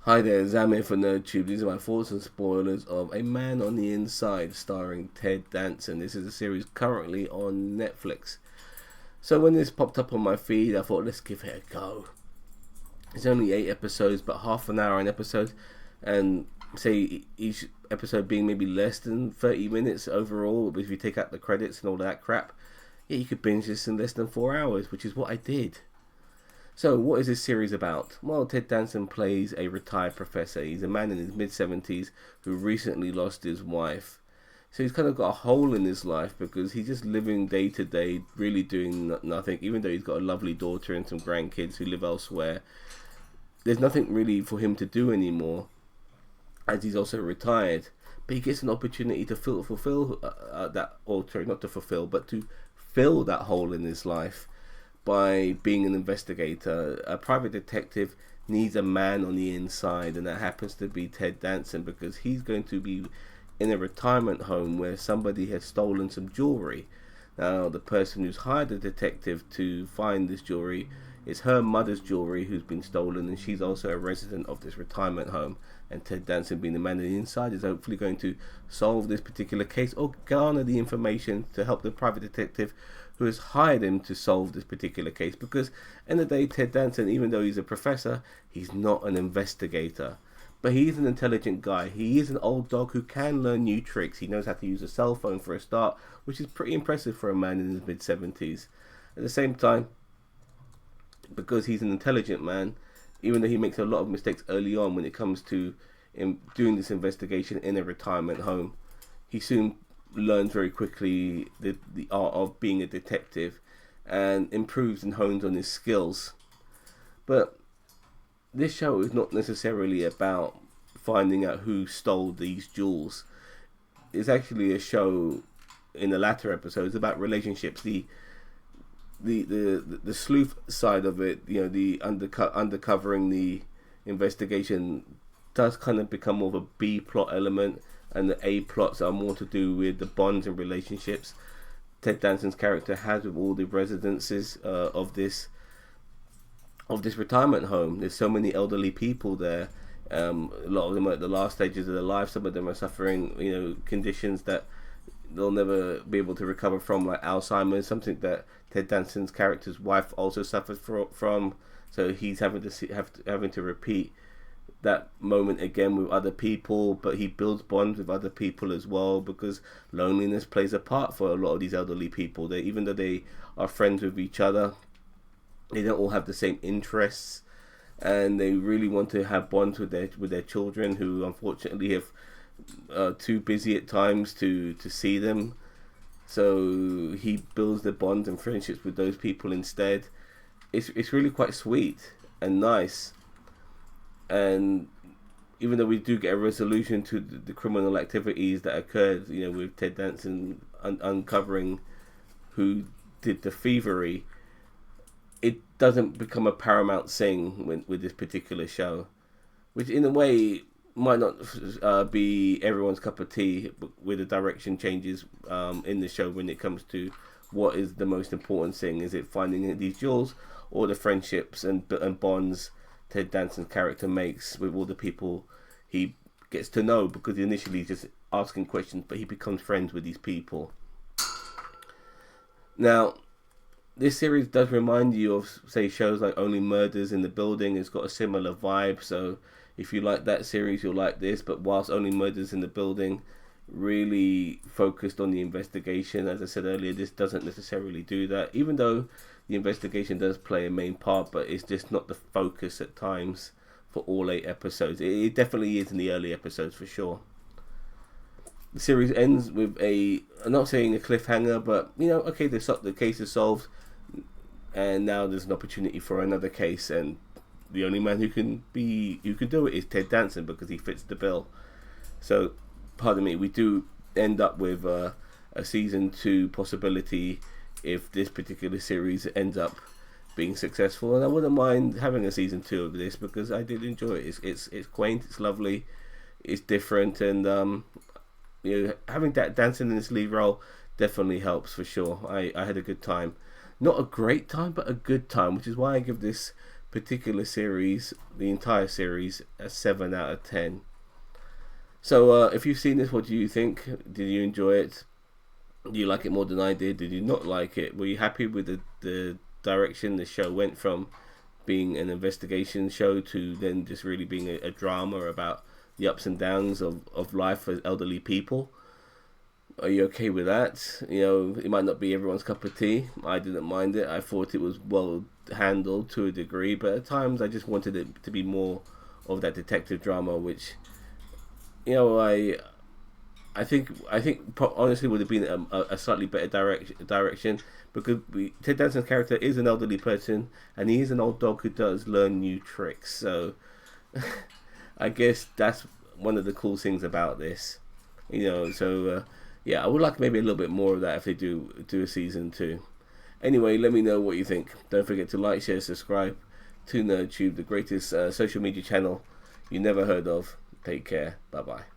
Hi there, Zam here for NerdTube. These are my thoughts and spoilers of A Man on the Inside starring Ted Danson. This is a series currently on Netflix. So when this popped up on my feed, I thought, let's give it a go. It's only 8 episodes, but half an hour an episode, and say each episode being maybe less than 30 minutes overall, if you take out the credits and all that crap. Yeah, you could binge this in less than 4 hours, which is what I did. So, what is this series about? Well, Ted Danson plays a retired professor. He's a man in his mid-70s who recently lost his wife. So he's kind of got a hole in his life because he's just living day to day, really doing nothing. Even though he's got a lovely daughter and some grandkids who live elsewhere, there's nothing really for him to do anymore, as he's also retired. But he gets an opportunity to fulfill that, or sorry, not to fulfill, but to fill that hole in his life by being an investigator. A private detective needs a man on the inside, and that happens to be Ted Danson, because he's going to be in a retirement home where somebody has stolen some jewelry. Now, the person who's hired the detective to find this jewelry is her mother's jewelry who's been stolen, and she's also a resident of this retirement home. And Ted Danson, being the man on the inside, is hopefully going to solve this particular case or garner the information to help the private detective who has hired him to solve this particular case. Because in the day, Ted Danson, even though he's a professor, he's not an investigator. But he's an intelligent guy. He is an old dog who can learn new tricks. He knows how to use a cell phone for a start, which is pretty impressive for a man in his mid-70s. At the same time, because he's an intelligent man, even though he makes a lot of mistakes early on when it comes to doing this investigation in a retirement home, he soon learns very quickly the art of being a detective and improves and hones on his skills. But this show is not necessarily about finding out who stole these jewels. It's actually a show in the latter episodes about relationships. The sleuth side of it, the undercovering the investigation, does kind of become more of a B plot element, and the A plots are more to do with the bonds and relationships Ted Danson's character has with all the residences of this retirement home. There's so many elderly people there. A lot of them are at the last stages of their life. Some of them are suffering, conditions that they'll never be able to recover from, like Alzheimer's, something that Ted Danson's character's wife also suffered from. So he's having to repeat that moment again with other people, but he builds bonds with other people as well, because loneliness plays a part for a lot of these elderly people. Even though they are friends with each other, they don't all have the same interests, and they really want to have bonds with their children, who unfortunately have too busy at times to see them. So he builds the bonds and friendships with those people instead. It's really quite sweet and nice. And even though we do get a resolution to the criminal activities that occurred, with Ted Danson uncovering who did the thievery, it doesn't become a paramount thing with this particular show, which in a way might not be everyone's cup of tea, with the direction changes in the show when it comes to what is the most important thing. Is it finding these jewels, or the friendships and bonds Ted Danson's character makes with all the people he gets to know? Because initially he's just asking questions, but he becomes friends with these people. Now, this series does remind you of, say, shows like Only Murders in the Building. It's got a similar vibe, so if you like that series, you'll like this. But whilst Only Murders in the Building really focused on the investigation, as I said earlier, this doesn't necessarily do that, even though the investigation does play a main part, but it's just not the focus at times for all 8 episodes. It definitely is in the early episodes for sure. The series ends with I'm not saying a cliffhanger, but okay, the case is solved, and now there's an opportunity for another case, and the only man who can do it is Ted Danson, because he fits the bill. So, pardon me, we do end up with a season 2 possibility if this particular series ends up being successful, and I wouldn't mind having a season 2 of this, because I did enjoy it. It's quaint, it's lovely, it's different, and having that Danson in this lead role definitely helps for sure. I had a good time, not a great time, but a good time, which is why I give this particular series, the entire series, a 7 out of 10. So if you've seen this, what do you think? Did you enjoy it? Do you like it more than I did? Did you not like it? Were you happy with the direction the show went from being an investigation show to then just really being a drama about the ups and downs of life for elderly people? Are you okay with that? You know, it might not be everyone's cup of tea. I didn't mind it. I thought it was well handled to a degree, but at times I just wanted it to be more of that detective drama, which, you know, I think honestly would have been a slightly better direction, because Ted Danson's character is an elderly person and he is an old dog who does learn new tricks. So I guess that's one of the cool things about this, you know. So yeah, I would like maybe a little bit more of that if they do a season 2. Anyway, let me know what you think. Don't forget to like, share, subscribe to NerdTube, the greatest social media channel you never heard of. Take care. Bye bye.